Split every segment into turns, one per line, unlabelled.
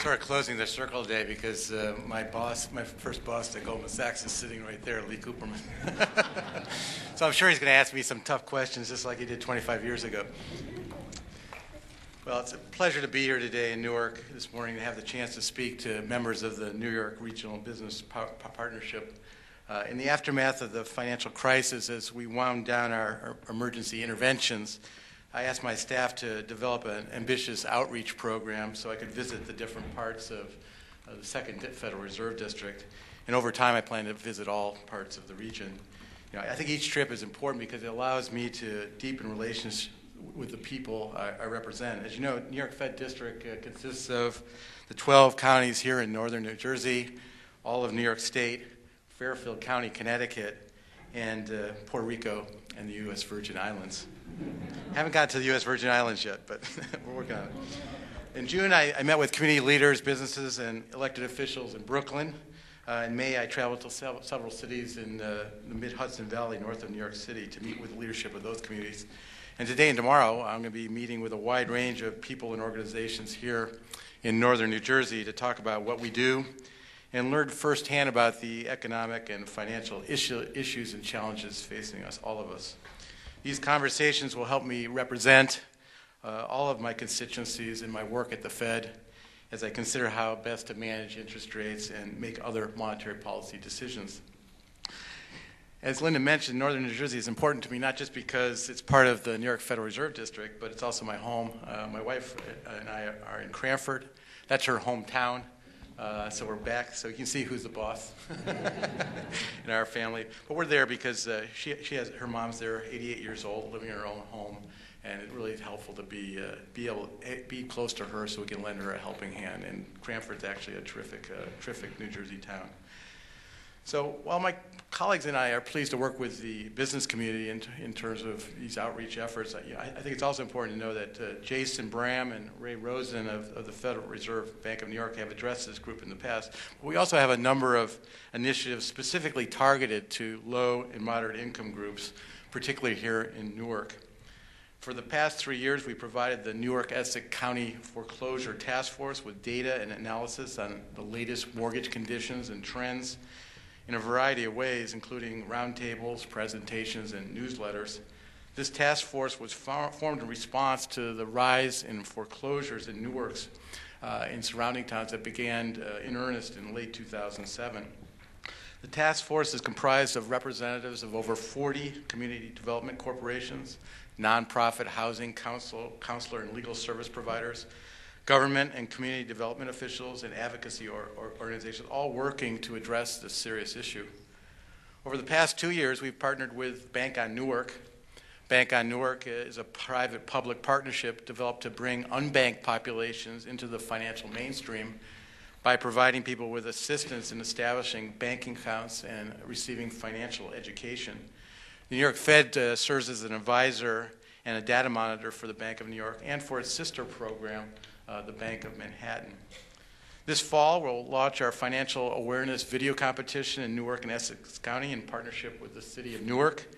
sort of closing the circle today because my first boss at Goldman Sachs is sitting right there, Lee Cooperman. So I'm sure he's going to ask me some tough questions just like he did 25 years ago. Well, it's a pleasure to be here today in Newark this morning to have the chance to speak to members of the New York Regional Business Partnership. In the aftermath of the financial crisis, as we wound down our emergency interventions, I asked my staff to develop an ambitious outreach program so I could visit the different parts of the Second Federal Reserve District. And over time, I plan to visit all parts of the region. I think each trip is important because it allows me to deepen relations with the people I represent. As you know, New York Fed District consists of the 12 counties here in northern New Jersey, all of New York State, Fairfield County, Connecticut, and Puerto Rico and the U.S. Virgin Islands. Haven't got to the U.S. Virgin Islands yet, but we're working on it. In June, I met with community leaders, businesses, and elected officials in Brooklyn. In May, I traveled to several cities in the mid-Hudson Valley north of New York City to meet with the leadership of those communities. And today and tomorrow, I'm going to be meeting with a wide range of people and organizations here in northern New Jersey to talk about what we do and learn firsthand about the economic and financial issues and challenges facing us, all of us. These conversations will help me represent all of my constituencies in my work at the Fed as I consider how best to manage interest rates and make other monetary policy decisions. As Linda mentioned, northern New Jersey is important to me not just because it's part of the New York Federal Reserve District, but it's also my home. My wife and I are in Cranford. That's her hometown. So we're back, so you can see who's the boss in our family. But we're there because she has her mom's there, 88 years old, living in her own home, and it really is helpful to be able to be close to her so we can lend her a helping hand. And Cranford's actually a terrific New Jersey town. So while my colleagues and I are pleased to work with the business community in terms of these outreach efforts, I think it's also important to know that Jason Bram and Ray Rosen of the Federal Reserve Bank of New York have addressed this group in the past. But we also have a number of initiatives specifically targeted to low and moderate income groups, particularly here in Newark. For the past 3 years, we provided the Newark Esic County Foreclosure Task Force with data and analysis on the latest mortgage conditions and trends in a variety of ways, including roundtables, presentations, and newsletters. This task force was formed in response to the rise in foreclosures in Newark's in surrounding towns that began in earnest in late 2007. The task force is comprised of representatives of over 40 community development corporations, nonprofit housing, counselor, and legal service providers, government and community development officials, and advocacy organizations, all working to address this serious issue. Over the past 2 years, we've partnered with Bank on Newark. Bank on Newark is a private-public partnership developed to bring unbanked populations into the financial mainstream by providing people with assistance in establishing banking accounts and receiving financial education. The New York Fed serves as an advisor and a data monitor for the Bank of New York and for its sister program, the Bank of Manhattan. This fall, we'll launch our financial awareness video competition in Newark and Essex County in partnership with the City of Newark.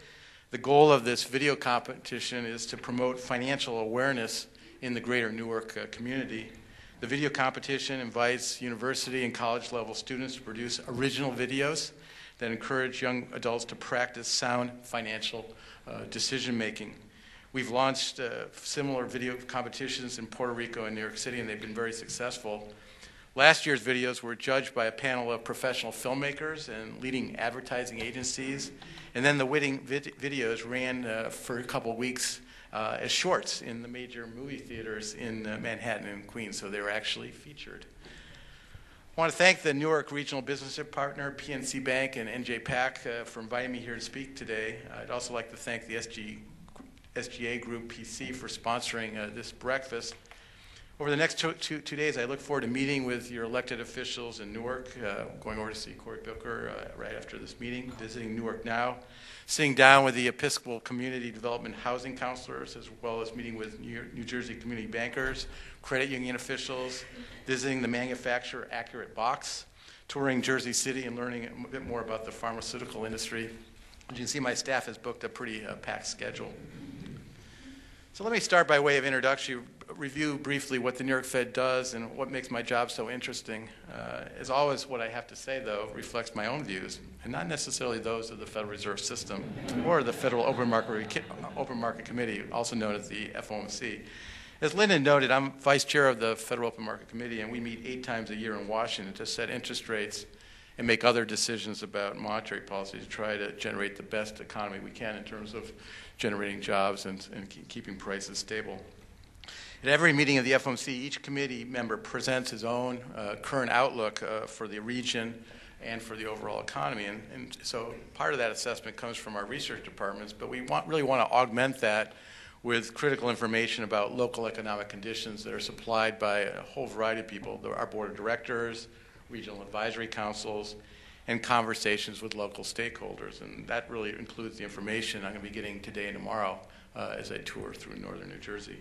The goal of this video competition is to promote financial awareness in the greater Newark community. The video competition invites university and college-level students to produce original videos that encourage young adults to practice sound financial decision-making. We've launched similar video competitions in Puerto Rico and New York City, and they've been very successful. Last year's videos were judged by a panel of professional filmmakers and leading advertising agencies, and then the winning videos ran for a couple of weeks as shorts in the major movie theaters in Manhattan and Queens, so they were actually featured. I want to thank the Newark Regional Business Partner, PNC Bank, and NJPAC for inviting me here to speak today. I'd also like to thank the SGA Group PC for sponsoring this breakfast. Over the next two days, I look forward to meeting with your elected officials in Newark, going over to see Cory Booker right after this meeting, visiting Newark Now, sitting down with the Episcopal Community Development Housing Counselors, as well as meeting with New Jersey community bankers, credit union officials, visiting the manufacturer Accurate Box, touring Jersey City and learning a bit more about the pharmaceutical industry. As you can see, my staff has booked a pretty packed schedule. So let me start by way of introduction review briefly what the New York Fed does and what makes my job so interesting. As always, what I have to say, though, reflects my own views, and not necessarily those of the Federal Reserve System or the Federal Open Market Committee, also known as the FOMC. As Lyndon noted, I'm vice chair of the Federal Open Market Committee, and we meet 8 times a year in Washington to set interest rates and make other decisions about monetary policy to try to generate the best economy we can in terms of generating jobs and keeping prices stable. At every meeting of the FOMC, each committee member presents his own current outlook for the region and for the overall economy. And so part of that assessment comes from our research departments, but we really want to augment that with critical information about local economic conditions that are supplied by a whole variety of people, our board of directors, regional advisory councils, and conversations with local stakeholders. And that really includes the information I'm going to be getting today and tomorrow as I tour through northern New Jersey.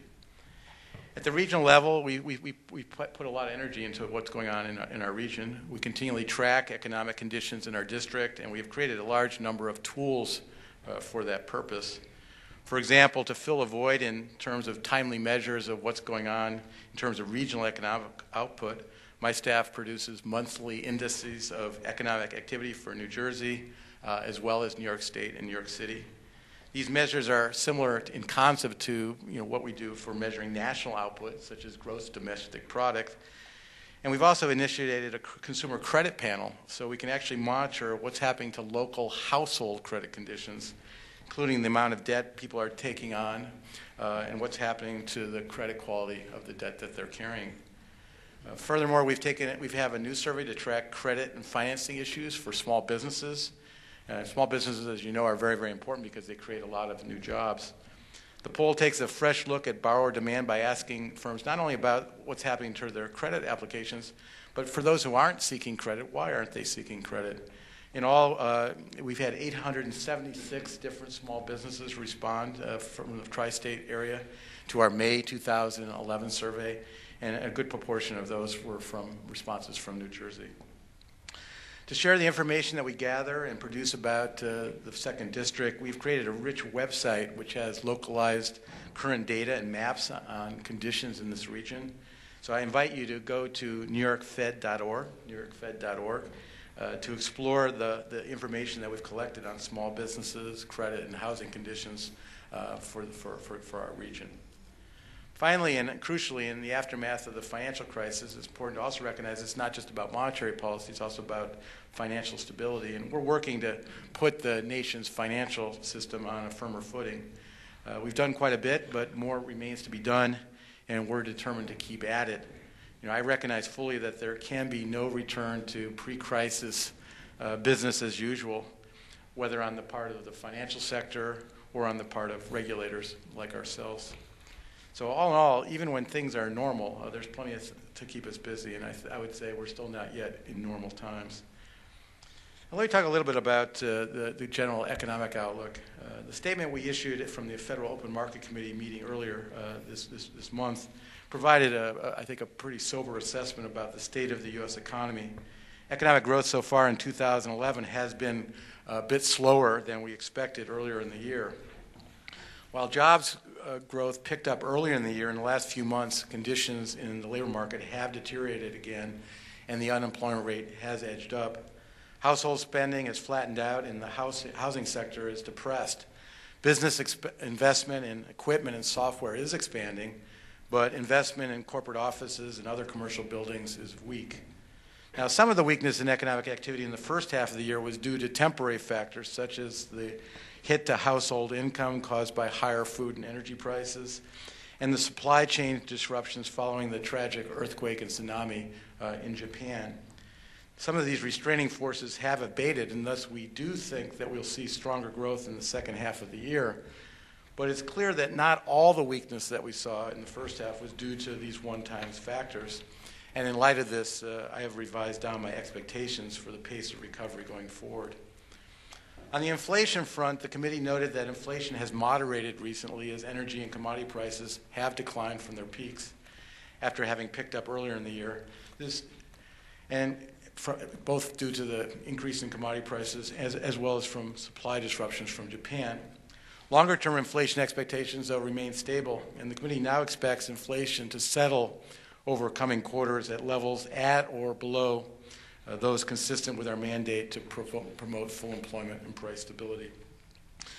At the regional level, we put a lot of energy into what's going on in our region. We continually track economic conditions in our district, and we've created a large number of tools for that purpose. For example, to fill a void in terms of timely measures of what's going on in terms of regional economic output, my staff produces monthly indices of economic activity for New Jersey, as well as New York State and New York City. These measures are similar in concept to what we do for measuring national output, such as gross domestic product. And we've also initiated a consumer credit panel, so we can actually monitor what's happening to local household credit conditions, including the amount of debt people are taking on and what's happening to the credit quality of the debt that they're carrying. Furthermore, we have a new survey to track credit and financing issues for small businesses. Small businesses, as you know, are very, very important because they create a lot of new jobs. The poll takes a fresh look at borrower demand by asking firms not only about what's happening to their credit applications, but for those who aren't seeking credit, why aren't they seeking credit? In all, we've had 876 different small businesses respond from the tri-state area to our May 2011 survey, and a good proportion of those were from responses from New Jersey. To share the information that we gather and produce about the second district, we've created a rich website which has localized current data and maps on conditions in this region. So I invite you to go to newyorkfed.org, to explore the information that we've collected on small businesses, credit, and housing conditions for our region. Finally, and crucially, in the aftermath of the financial crisis, it's important to also recognize it's not just about monetary policy, it's also about financial stability. And we're working to put the nation's financial system on a firmer footing. We've done quite a bit, but more remains to be done, and we're determined to keep at it. I recognize fully that there can be no return to pre-crisis business as usual, whether on the part of the financial sector or on the part of regulators like ourselves. So all in all, even when things are normal, there's plenty to keep us busy, and I would say we're still not yet in normal times. Now, let me talk a little bit about the general economic outlook. The statement we issued from the Federal Open Market Committee meeting earlier this month provided, I think, a pretty sober assessment about the state of the U.S. economy. Economic growth so far in 2011 has been a bit slower than we expected earlier in the year. While jobs growth picked up earlier in the year, in the last few months, conditions in the labor market have deteriorated again, and the unemployment rate has edged up. Household spending has flattened out, and the housing sector is depressed. Business investment in equipment and software is expanding, but investment in corporate offices and other commercial buildings is weak. Now, some of the weakness in economic activity in the first half of the year was due to temporary factors, such as the hit to household income caused by higher food and energy prices, and the supply chain disruptions following the tragic earthquake and tsunami in Japan. Some of these restraining forces have abated, and thus we do think that we'll see stronger growth in the second half of the year. But it's clear that not all the weakness that we saw in the first half was due to these one-time factors. And in light of this, I have revised down my expectations for the pace of recovery going forward. On the inflation front, the committee noted that inflation has moderated recently as energy and commodity prices have declined from their peaks after having picked up earlier in the year. Both due to the increase in commodity prices as well as from supply disruptions from Japan. Longer-term inflation expectations, though, remain stable, and the committee now expects inflation to settle over coming quarters at levels at or below those consistent with our mandate to promote full employment and price stability.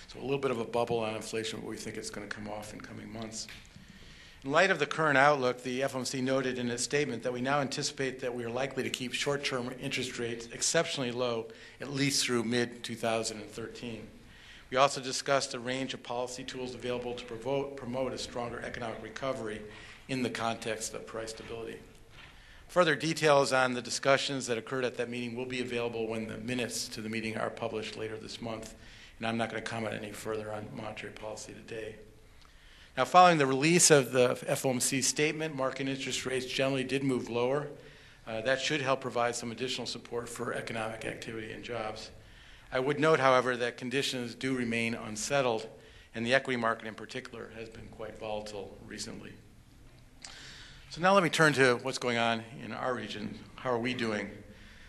So a little bit of a bubble on inflation, but we think it's going to come off in coming months. In light of the current outlook, the FOMC noted in its statement that we now anticipate that we are likely to keep short-term interest rates exceptionally low, at least through mid-2013. We also discussed a range of policy tools available to promote a stronger economic recovery in the context of price stability. Further details on the discussions that occurred at that meeting will be available when the minutes to the meeting are published later this month, and I'm not going to comment any further on monetary policy today. Now, following the release of the FOMC statement, market interest rates generally did move lower. That should help provide some additional support for economic activity and jobs. I would note, however, that conditions do remain unsettled, and the equity market in particular has been quite volatile recently. So now let me turn to what's going on in our region. How are we doing?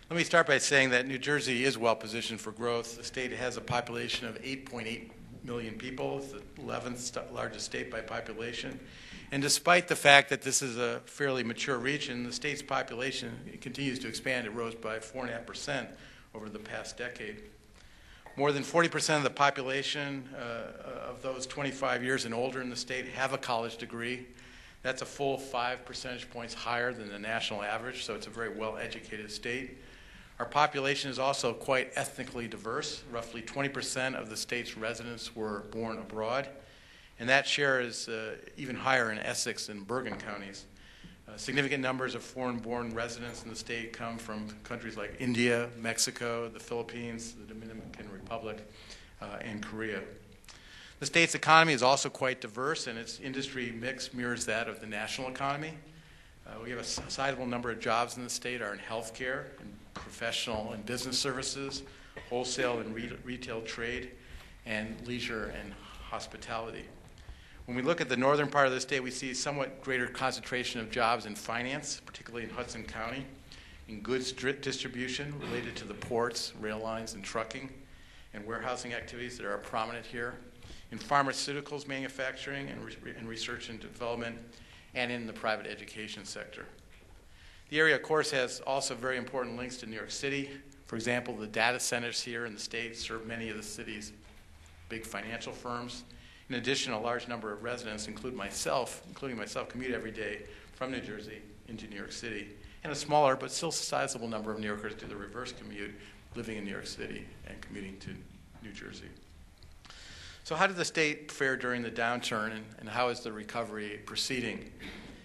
Let me start by saying that New Jersey is well positioned for growth. The state has a population of 8.8 million people. It's the 11th largest state by population. And despite the fact that this is a fairly mature region, the state's population continues to expand. It rose by 4.5% over the past decade. More than 40% of the population of those 25 years and older in the state have a college degree. That's a full 5 percentage points higher than the national average, so it's a very well-educated state. Our population is also quite ethnically diverse. Roughly 20% of the state's residents were born abroad, and that share is even higher in Essex and Bergen counties. Significant numbers of foreign-born residents in the state come from countries like India, Mexico, the Philippines, the Dominican Republic, and Korea. The state's economy is also quite diverse, and its industry mix mirrors that of the national economy. We have a sizable number of jobs in the state are in healthcare, and professional and business services, wholesale and retail trade, and leisure and hospitality. When we look at the northern part of the state, we see somewhat greater concentration of jobs in finance, particularly in Hudson County, in goods distribution related to the ports, rail lines, and trucking, and warehousing activities that are prominent here, in pharmaceuticals manufacturing and research and development, and in the private education sector. The area, of course, has also very important links to New York City. For example, the data centers here in the state serve many of the city's big financial firms. In addition, a large number of residents, including myself, commute every day from New Jersey into New York City. And a smaller but still sizable number of New Yorkers do the reverse commute, living in New York City and commuting to New Jersey. So how did the state fare during the downturn, and how is the recovery proceeding?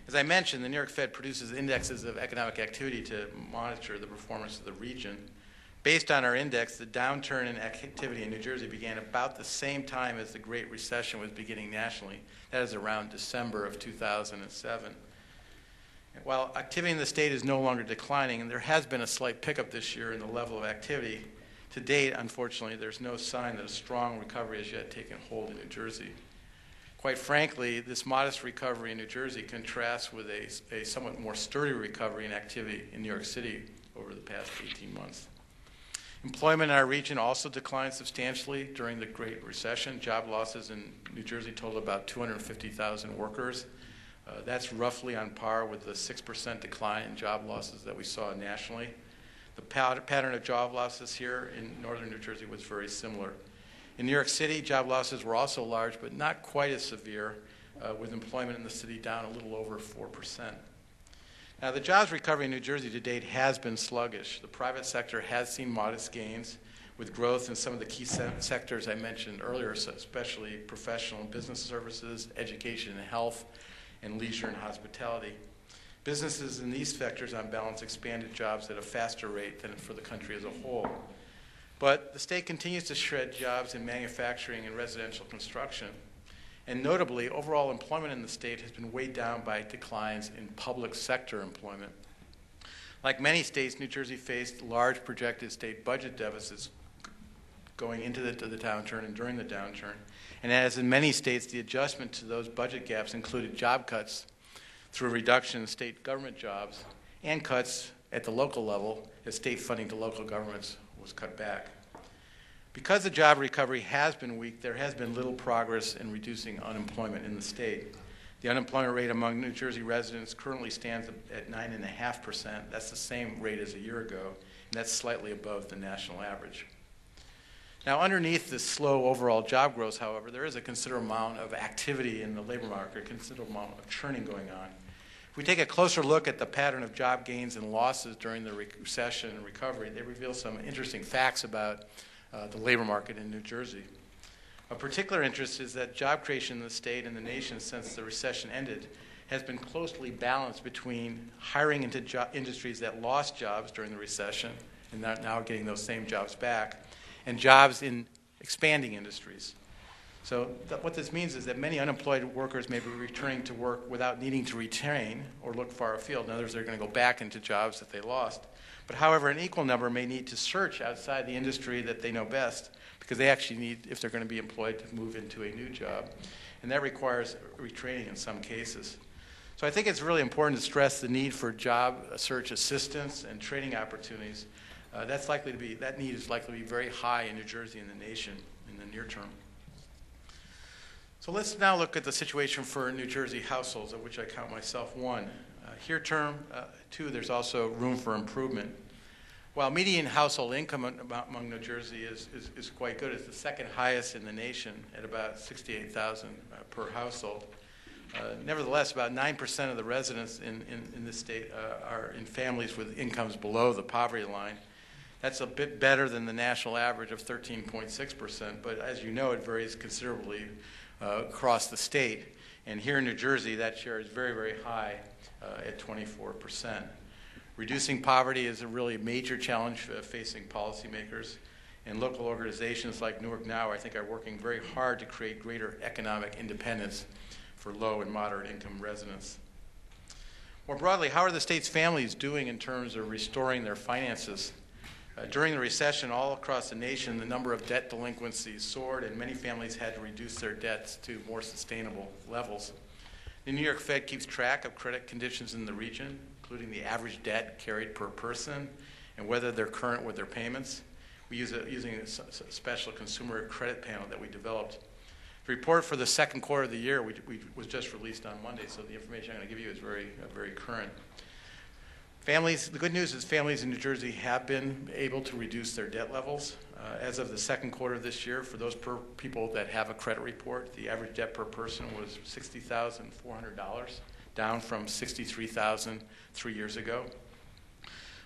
As I mentioned, the New York Fed produces indexes of economic activity to monitor the performance of the region. Based on our index, the downturn in activity in New Jersey began about the same time as the Great Recession was beginning nationally. That is around December of 2007. While activity in the state is no longer declining, and there has been a slight pickup this year in the level of activity, to date, unfortunately, there's no sign that a strong recovery has yet taken hold in New Jersey. Quite frankly, this modest recovery in New Jersey contrasts with a somewhat more sturdy recovery in activity in New York City over the past 18 months. Employment in our region also declined substantially during the Great Recession. Job losses in New Jersey totaled about 250,000 workers. That's roughly on par with the 6% decline in job losses that we saw nationally. The pattern of job losses here in northern New Jersey was very similar. In New York City, job losses were also large, but not quite as severe, with employment in the city down a little over 4%. Now, the jobs recovery in New Jersey to date has been sluggish. The private sector has seen modest gains, with growth in some of the key sectors I mentioned earlier, especially professional and business services, education and health, and leisure and hospitality. Businesses in these sectors, on balance, expanded jobs at a faster rate than for the country as a whole. But the state continues to shred jobs in manufacturing and residential construction. And notably, overall employment in the state has been weighed down by declines in public sector employment. Like many states, New Jersey faced large projected state budget deficits going into the downturn and during the downturn. And as in many states, the adjustment to those budget gaps included job cuts through a reduction in state government jobs and cuts at the local level as state funding to local governments was cut back. Because the job recovery has been weak, there has been little progress in reducing unemployment in the state. The unemployment rate among New Jersey residents currently stands at 9.5%. That's the same rate as a year ago, and that's slightly above the national average. Now, underneath this slow overall job growth, however, there is a considerable amount of activity in the labor market, a considerable amount of churning going on. If we take a closer look at the pattern of job gains and losses during the recession and recovery, they reveal some interesting facts about the labor market in New Jersey. Of particular interest is that job creation in the state and the nation since the recession ended has been closely balanced between hiring into industries that lost jobs during the recession and now getting those same jobs back, and jobs in expanding industries. So what this means is that many unemployed workers may be returning to work without needing to retrain or look far afield. In other words, they're going to go back into jobs that they lost. But however, an equal number may need to search outside the industry that they know best because they actually need, if they're going to be employed, to move into a new job. And that requires retraining in some cases. So I think it's really important to stress the need for job search assistance and training opportunities. That need is likely to be very high in New Jersey and the nation in the near term. So let's now look at the situation for New Jersey households, of which I count myself one. Here term, two, there's also room for improvement. While median household income among New Jersey is quite good, it's the second highest in the nation at about $68,000 per household. Nevertheless, about 9% of the residents in this state are in families with incomes below the poverty line. That's a bit better than the national average of 13.6%, but as you know, it varies considerably across the state. And here in New Jersey, that share is very, very high at 24%. Reducing poverty is a really major challenge facing policymakers, and local organizations like Newark Now, I think, are working very hard to create greater economic independence for low and moderate income residents. More broadly, how are the state's families doing in terms of restoring their finances? During the recession, all across the nation, the number of debt delinquencies soared, and many families had to reduce their debts to more sustainable levels. The New York Fed keeps track of credit conditions in the region, including the average debt carried per person and whether they're current with their payments. We use using a special consumer credit panel that we developed. The report for the second quarter of the year was just released on Monday, so the information I'm going to give you is very current. The good news is families in New Jersey have been able to reduce their debt levels. As of the second quarter of this year, for those people that have a credit report, the average debt per person was $60,400, down from $63,000 3 years ago.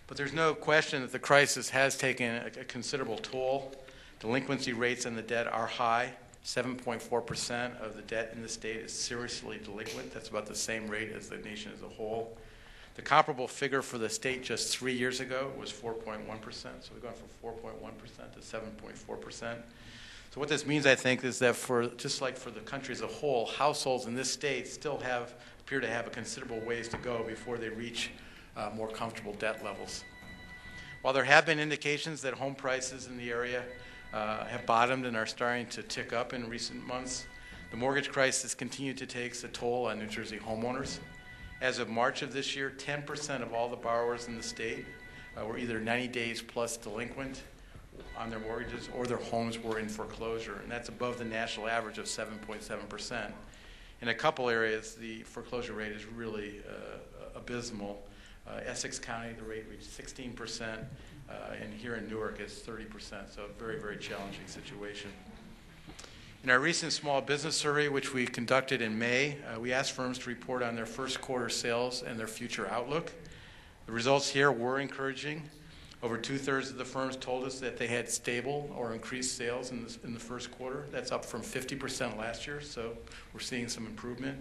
But there's no question that the crisis has taken a considerable toll. Delinquency rates on the debt are high. 7.4% of the debt in the state is seriously delinquent. That's about the same rate as the nation as a whole. The comparable figure for the state just 3 years ago was 4.1%. So we've gone from 4.1% to 7.4%. So what this means, I think, is that just like for the country as a whole, households in this state still appear to have a considerable ways to go before they reach more comfortable debt levels. While there have been indications that home prices in the area have bottomed and are starting to tick up in recent months, the mortgage crisis continued to take a toll on New Jersey homeowners. As of March of this year, 10% of all the borrowers in the state were either 90 days plus delinquent on their mortgages or their homes were in foreclosure, and that's above the national average of 7.7%. In a couple areas, the foreclosure rate is really abysmal. Essex County, the rate reached 16%, and here in Newark it's 30%, so a very, very challenging situation. In our recent small business survey, which we conducted in May, we asked firms to report on their first quarter sales and their future outlook. The results here were encouraging. Over 2/3 of the firms told us that they had stable or increased sales in the first quarter. That's up from 50% last year, so we're seeing some improvement.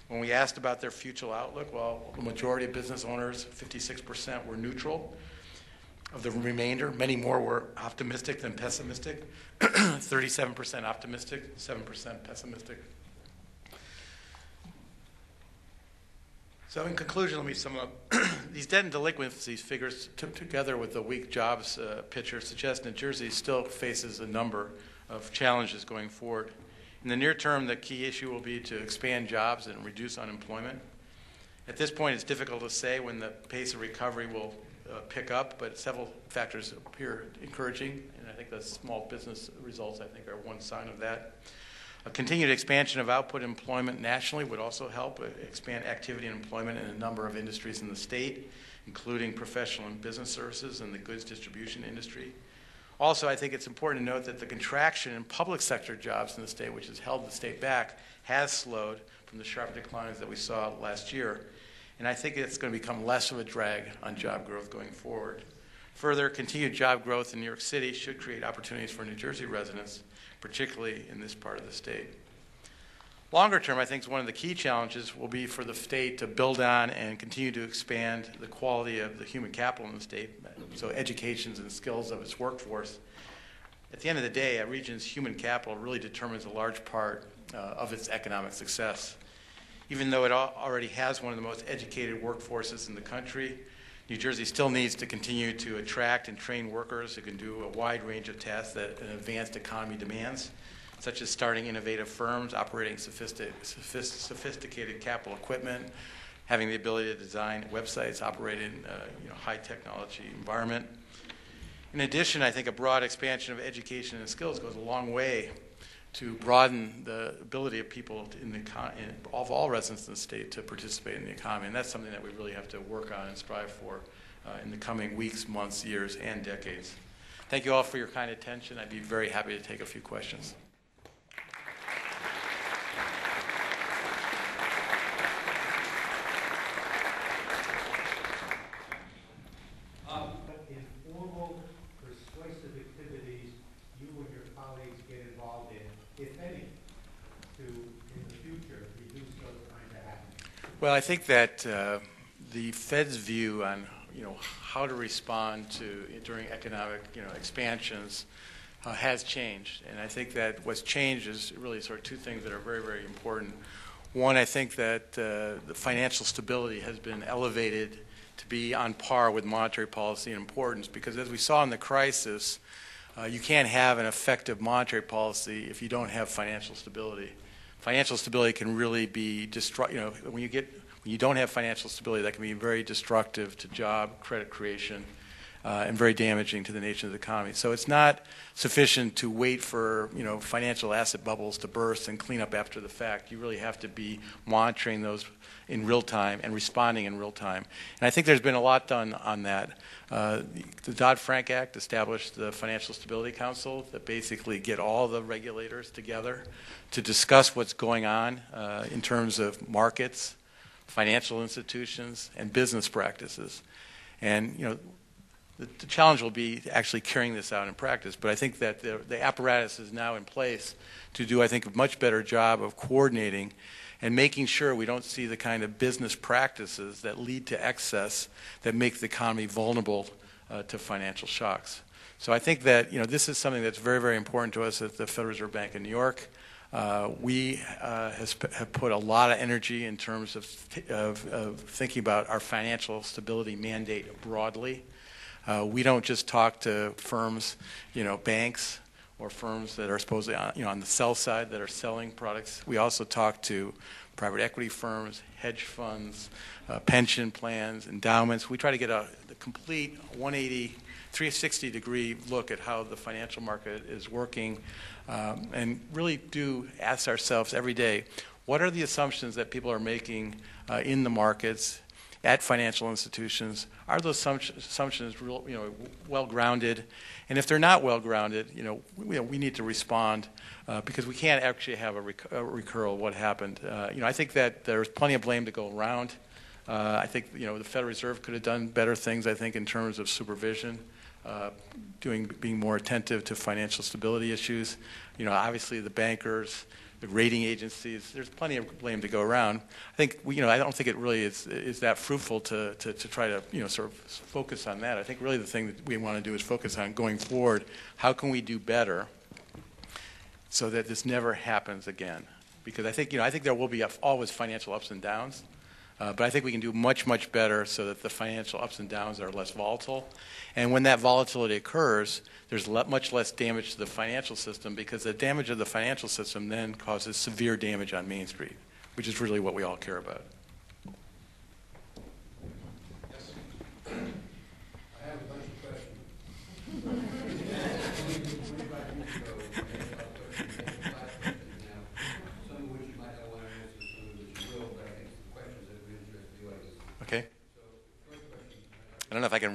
When we asked about their future outlook, well, the majority of business owners, 56%, were neutral. Of the remainder, many more were optimistic than pessimistic. 37% optimistic, 7% pessimistic. So in conclusion, let me sum up. These debt and delinquencies figures together with the weak jobs picture suggest New Jersey still faces a number of challenges going forward. In the near term, the key issue will be to expand jobs and reduce unemployment. At this point, it's difficult to say when the pace of recovery will pick up, but several factors appear encouraging, and I think the small business results, I think, are one sign of that. A continued expansion of output employment nationally would also help expand activity and employment in a number of industries in the state, including professional and business services and the goods distribution industry. Also, I think it's important to note that the contraction in public sector jobs in the state, which has held the state back, has slowed from the sharp declines that we saw last year. And I think it's going to become less of a drag on job growth going forward. Further, continued job growth in New York City should create opportunities for New Jersey residents, particularly in this part of the state. Longer term, I think one of the key challenges will be for the state to build on and continue to expand the quality of the human capital in the state, so educations and skills of its workforce. At the end of the day, a region's human capital really determines a large part of its economic success. Even though it already has one of the most educated workforces in the country, New Jersey still needs to continue to attract and train workers who can do a wide range of tasks that an advanced economy demands, such as starting innovative firms, operating sophisticated capital equipment, having the ability to design websites, operate in high technology environment. In addition, I think a broad expansion of education and skills goes a long way to broaden the ability of people of all residents in the state to participate in the economy. And that's something that we really have to work on and strive for in the coming weeks, months, years, and decades. Thank you all for your kind attention. I'd be very happy to take a few questions.
Informal, persuasive activities you and your colleagues get involved in, if any, to, in the future, reduce those kinds of happenings?
Well, I think that the Fed's view on how to respond to during economic expansions has changed, and I think that what's changed is really sort of two things that are very, very important. One, I think that the financial stability has been elevated to be on par with monetary policy in importance, because as we saw in the crisis, you can't have an effective monetary policy if you don't have financial stability. Financial stability can really be when you don't have financial stability, that can be very destructive to job, credit creation, and very damaging to the nation's economy. So it's not sufficient to wait for financial asset bubbles to burst and clean up after the fact. You really have to be monitoring those in real time and responding in real time. And I think there's been a lot done on that. The Dodd-Frank Act established the Financial Stability Council that basically get all the regulators together to discuss what's going on in terms of markets, financial institutions, and business practices. And the challenge will be actually carrying this out in practice. But I think that the apparatus is now in place to do, I think, a much better job of coordinating and making sure we don't see the kind of business practices that lead to excess that make the economy vulnerable to financial shocks. So I think that this is something that's very, very important to us at the Federal Reserve Bank of New York. We have put a lot of energy in terms of thinking about our financial stability mandate broadly. We don't just talk to firms, banks, or firms that are supposedly on the sell side that are selling products. We also talk to private equity firms, hedge funds, pension plans, endowments. We try to get the complete 180, 360-degree look at how the financial market is working, and really do ask ourselves every day, what are the assumptions that people are making in the markets, at financial institutions? Are those assumptions well-grounded? And if they're not well-grounded, we need to respond because we can't actually have a recurral of what happened. I think that there's plenty of blame to go around. I think the Federal Reserve could have done better things, I think, in terms of supervision, being more attentive to financial stability issues. Obviously the bankers, the rating agencies, there's plenty of blame to go around. I think I don't think it really is that fruitful to try to sort of focus on that. I think really the thing that we want to do is focus on going forward. How can we do better so that this never happens again? Because I think there will be always financial ups and downs, but I think we can do much, much better so that the financial ups and downs are less volatile. And when that volatility occurs, there's much less damage to the financial system, because the damage of the financial system then causes severe damage on Main Street, which is really what we all care about.
Yes.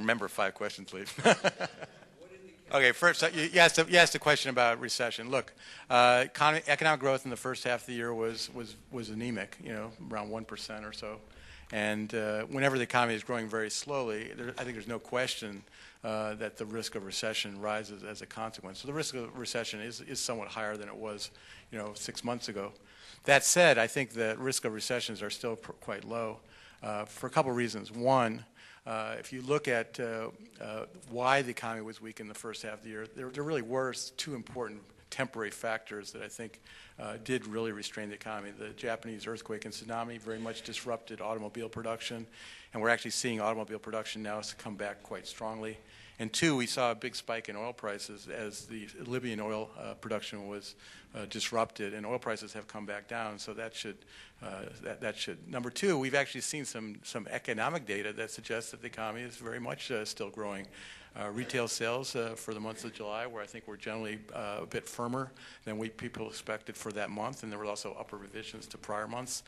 remember 5 questions, please. Okay, first, you asked a question about recession. Look, economic growth in the first half of the year was anemic, around 1% or so. And whenever the economy is growing very slowly, I think there's no question that the risk of recession rises as a consequence. So the risk of recession is somewhat higher than it was, 6 months ago. That said, I think the risk of recessions are still quite low for a couple of reasons. One, if you look at why the economy was weak in the first half of the year, there really were 2 important temporary factors that I think did really restrain the economy. The Japanese earthquake and tsunami very much disrupted automobile production, and we're actually seeing automobile production now come back quite strongly. And 2, we saw a big spike in oil prices as the Libyan oil production was disrupted, and oil prices have come back down. So that should. Number 2, we've actually seen some economic data that suggests that the economy is very much still growing. Retail sales for the month of July, where I think we're generally a bit firmer than people expected for that month, and there were also upper revisions to prior months.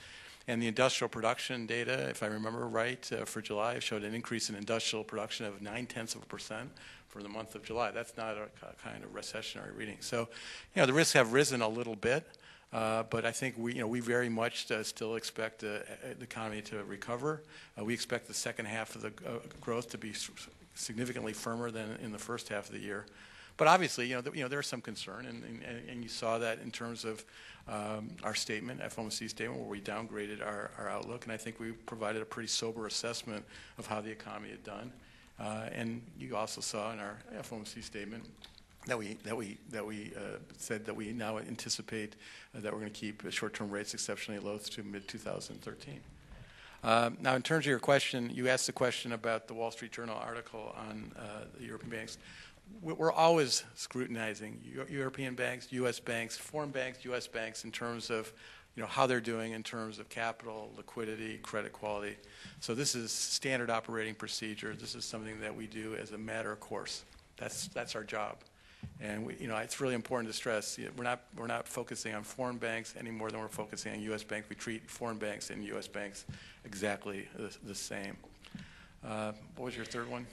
And the industrial production data, if I remember right, for July showed an increase in industrial production of 0.9% for the month of July. That's not a kind of recessionary reading. So, the risks have risen a little bit, but I think we very much still expect the economy to recover. We expect the second half of the growth to be significantly firmer than in the first half of the year. But obviously, there's some concern, and you saw that in terms of our statement, FOMC statement, where we downgraded our outlook, and I think we provided a pretty sober assessment of how the economy had done. And you also saw in our FOMC statement that we said that we now anticipate that we're going to keep short-term rates exceptionally low to mid-2013. Now, in terms of your question, you asked the question about the Wall Street Journal article on the European banks. We're always scrutinizing European banks, U.S. banks, foreign banks, U.S. banks in terms of how they're doing in terms of capital, liquidity, credit quality. So this is standard operating procedure. This is something that we do as a matter of course. That's our job. And it's really important to stress we're not focusing on foreign banks any more than we're focusing on U.S. banks. We treat foreign banks and U.S. banks exactly the same. What was your third one?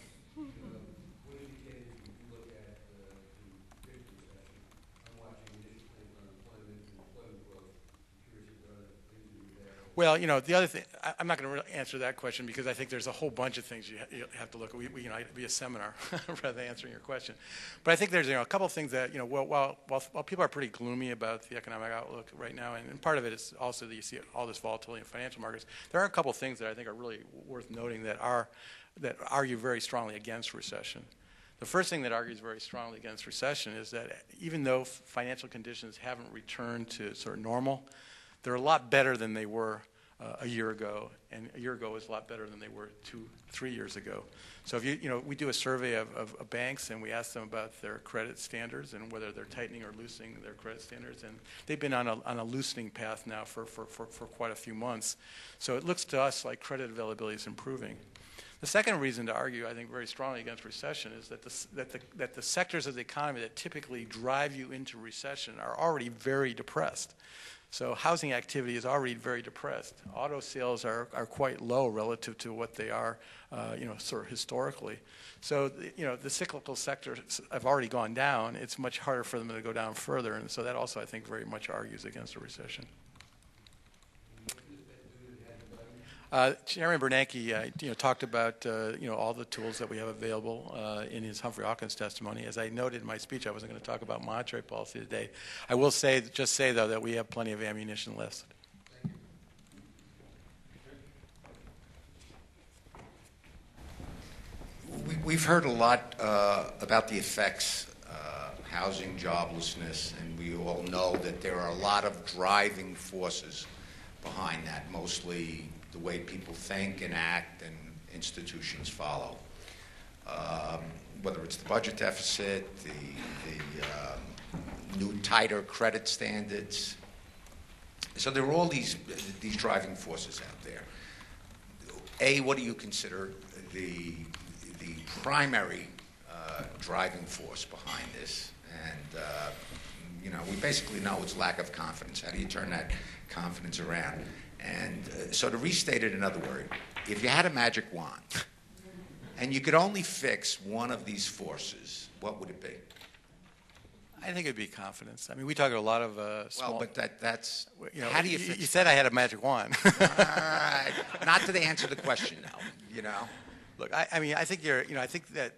Well, the other thing, I'm not going to really answer that question because I think there's a whole bunch of things you have to look at. It'd be a seminar rather than answering your question. But I think there's a couple of things that, while people are pretty gloomy about the economic outlook right now, and part of it is also that you see all this volatility in financial markets, there are a couple of things that I think are really worth noting that argue very strongly against recession. The first thing that argues very strongly against recession is that even though financial conditions haven't returned to sort of normal, they're a lot better than they were a year ago, and a year ago was a lot better than they were 2-3 years ago. So if we do a survey of banks and we ask them about their credit standards and whether they're tightening or loosening their credit standards, and they've been on a loosening path now for quite a few months. So it looks to us like credit availability is improving. The second reason to argue, I think, very strongly against recession is that the sectors of the economy that typically drive you into recession are already very depressed. So housing activity is already very depressed. Auto sales are quite low relative to what they are, sort of historically. So, the cyclical sectors have already gone down. It's much harder for them to go down further, and so that also, I think, very much argues against a recession. Chairman Bernanke, talked about all the tools that we have available in his Humphrey Hawkins testimony. As I noted in my speech, I wasn't going to talk about monetary policy today. I will say though that we have plenty of ammunition left.
We've heard a lot about the effects, housing, joblessness, and we all know that there are a lot of driving forces behind that, mostly the way people think and act and institutions follow. Whether it's the budget deficit, the new tighter credit standards. So there are all these driving forces out there. What do you consider the primary driving force behind this? And we basically know it's lack of confidence. How do you turn that confidence around? And so to restate it another word, if you had a magic wand and you could only fix one of these forces, what would it be?
I think it'd be confidence. I mean, we talk to a lot of small.
Well, but that's,
you know,
how do you fix
You said I had a magic wand.
not to answer the question, though, you know?
Look, I mean, I think I think that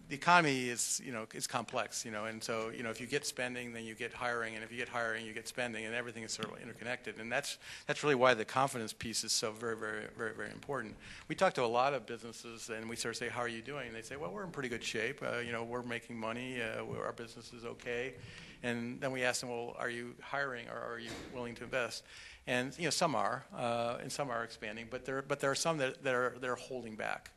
the economy is, is complex, and so, if you get spending, then you get hiring, and if you get hiring, you get spending, and everything is sort of interconnected, and that's really why the confidence piece is so very, very, very, very important. We talk to a lot of businesses, and we sort of say, "How are you doing?" And they say, "Well, we're in pretty good shape. We're making money. Our business is okay." And then we ask them, "Well, are you hiring, or are you willing to invest?" And some are, and some are expanding, but there are some that are holding back.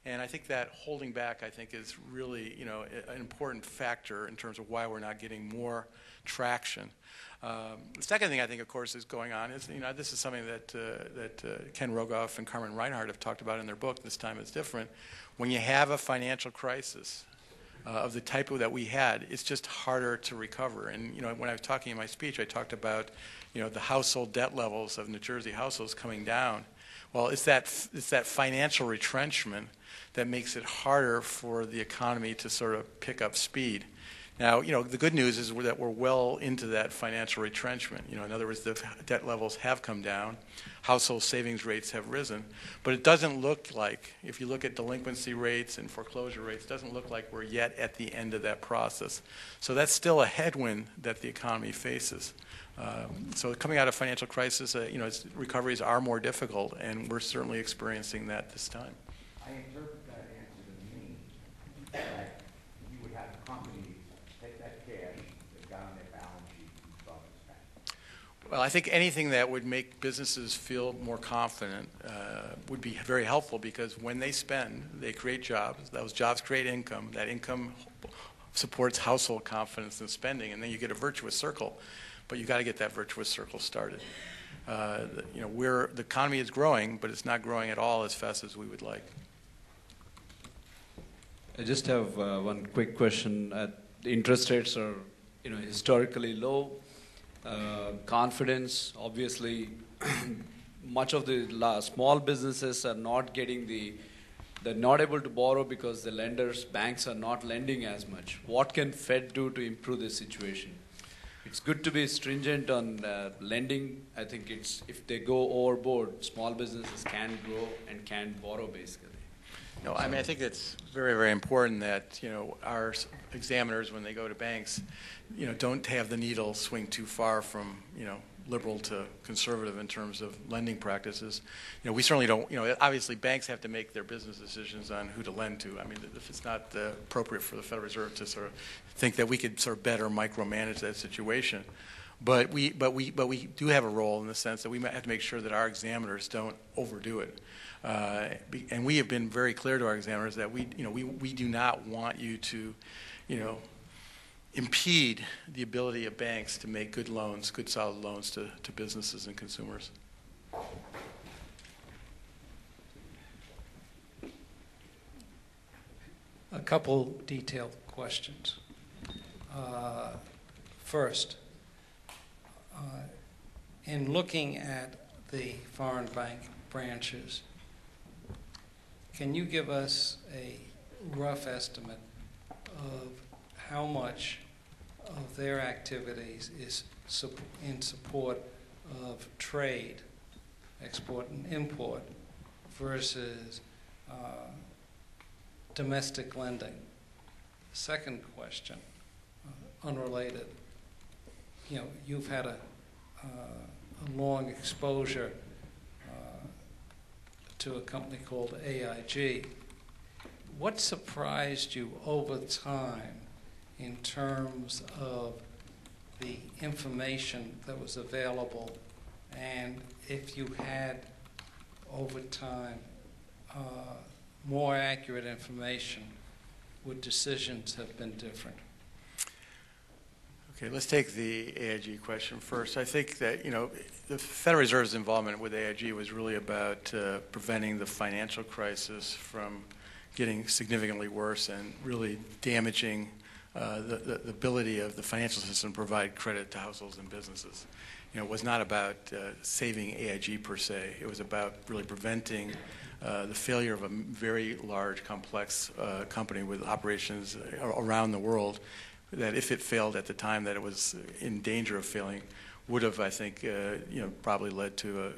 And I think that holding back, is really, an important factor in terms of why we're not getting more traction. The second thing I think, of course, is going on is, this is something that Ken Rogoff and Carmen Reinhardt have talked about in their book, This Time Is Different. When you have a financial crisis of the type that we had, it's just harder to recover. And, when I was talking in my speech, I talked about, the household debt levels of New Jersey households coming down. Well, it's that financial retrenchment that makes it harder for the economy to sort of pick up speed. Now, the good news is that we're well into that financial retrenchment. In other words, the debt levels have come down, household savings rates have risen, but it doesn't look like, if you look at delinquency rates and foreclosure rates, it doesn't look like we're yet at the end of that process. So that's still a headwind that the economy faces. So coming out of financial crisis, recoveries are more difficult, and we're certainly experiencing that this time.
I interpret that answer to mean that you would have companies take that cash that got on their balance sheet and start to spend.
Well, I think anything that would make businesses feel more confident would be very helpful, because when they spend, they create jobs. Those jobs create income. That income supports household confidence in spending, and then you get a virtuous circle. But you got to get that virtuous circle started. The economy is growing, but it's not growing at all as fast as we would like.
I just have one quick question. The interest rates are, historically low. Confidence, obviously, much of the small businesses are not getting they're not able to borrow because the banks are not lending as much. What can Fed do to improve this situation? It's good to be stringent on lending. I think if they go overboard, small businesses can grow and can borrow, basically.
No, I mean, I think it's very, very important that, our examiners, when they go to banks, don't have the needle swing too far from, liberal to conservative in terms of lending practices. We certainly don't, obviously banks have to make their business decisions on who to lend to. I mean, if it's not appropriate for the Federal Reserve to sort of think that we could sort of better micromanage that situation. But we do have a role in the sense that we have to make sure that our examiners don't overdo it. And we have been very clear to our examiners that we do not want you to, impede the ability of banks to make good loans, good solid loans to businesses and consumers.
A couple detailed questions. First, in looking at the foreign bank branches, can you give us a rough estimate of how much of their activities is in support of trade, export and import, versus domestic lending? Second question, unrelated. You've had a long exposure to a company called AIG. What surprised you over time in terms of the information that was available, and if you had, over time, more accurate information, would decisions have been different?
Okay, let's take the AIG question first. I think that, the Federal Reserve's involvement with AIG was really about preventing the financial crisis from getting significantly worse and really damaging the ability of the financial system to provide credit to households and businesses. was not about saving AIG per se. It was about really preventing the failure of a very large, complex company with operations around the world, that if it failed at the time that it was in danger of failing, would have, I think, probably led to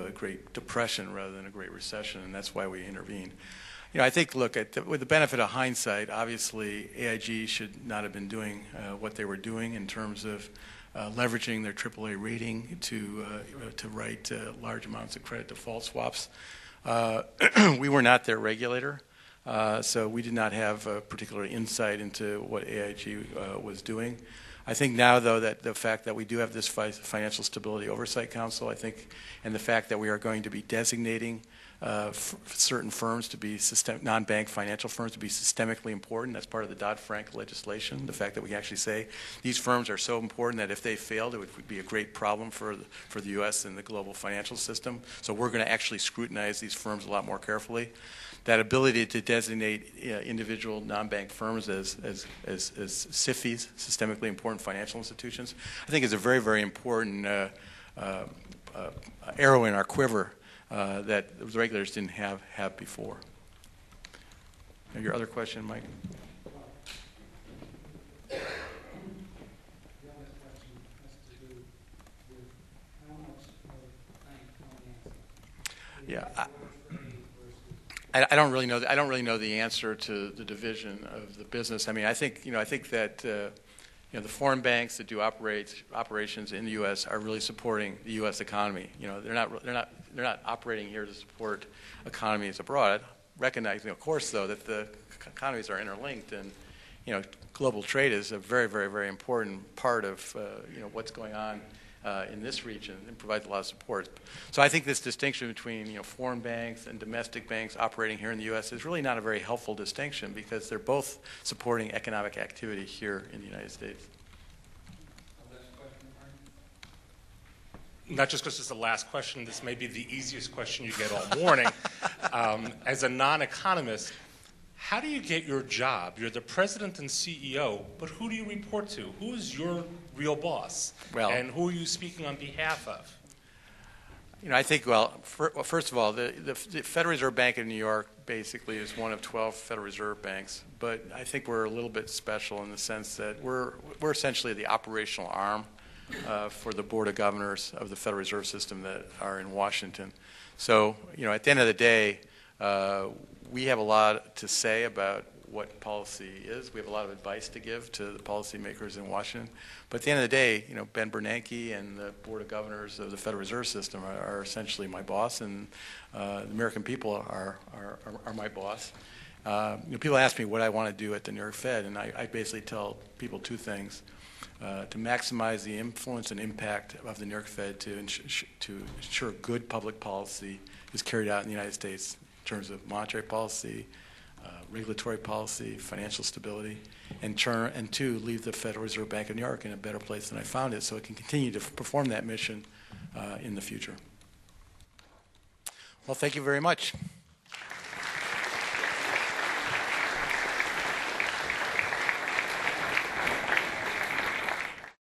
a Great Depression rather than a Great Recession, and that's why we intervened. I think, look, with the benefit of hindsight, obviously AIG should not have been doing what they were doing in terms of leveraging their AAA rating to write large amounts of credit default swaps. We were not their regulator, so we did not have particular insight into what AIG was doing. I think now, though, that the fact that we do have this Financial Stability Oversight Council, I think, and the fact that we are going to be designating certain firms to be non-bank financial firms to be systemically important. That's part of the Dodd-Frank legislation. The fact that we can actually say these firms are so important that if they failed, it would be a great problem for the U.S. and the global financial system. So we're going to actually scrutinize these firms a lot more carefully. That ability to designate individual non-bank firms as SIFIs, systemically important financial institutions, I think is a very, very important arrow in our quiver that the regulators didn't have before. Now, your other question, Mike?
The other question has to do with how much of bank financing.
Yeah. I don't really know. I don't really know the answer to the division of the business. I mean, I think that the foreign banks that do operations in the U.S. are really supporting the U.S. economy. They're not operating here to support economies abroad. Recognizing, of course, though, that the economies are interlinked, and global trade is a very, very, very important part of what's going on in this region, and provides a lot of support. So I think this distinction between foreign banks and domestic banks operating here in the U.S. is really not a very helpful distinction, because they're both supporting economic activity here in the United States.
Not just because it's the last question, this may be the easiest question you get all morning. As a non-economist, how do you get your job? You're the president and CEO, but who do you report to? Who is your real boss? And who are you speaking on behalf of?
I think, first of all, the Federal Reserve Bank of New York basically is one of 12 Federal Reserve banks, but I think we're a little bit special in the sense that we're essentially the operational arm for the Board of Governors of the Federal Reserve System that are in Washington. So, at the end of the day, we have a lot to say about what policy is. We have a lot of advice to give to the policymakers in Washington. But at the end of the day, Ben Bernanke and the Board of Governors of the Federal Reserve System are essentially my boss, and the American people are my boss. People ask me what I want to do at the New York Fed, and I basically tell people two things. To maximize the influence and impact of the New York Fed to ensure good public policy is carried out in the United States in terms of monetary policy, regulatory policy, financial stability, and two, leave the Federal Reserve Bank of New York in a better place than I found it, so it can continue to perform that mission in the future. Well, thank you very much.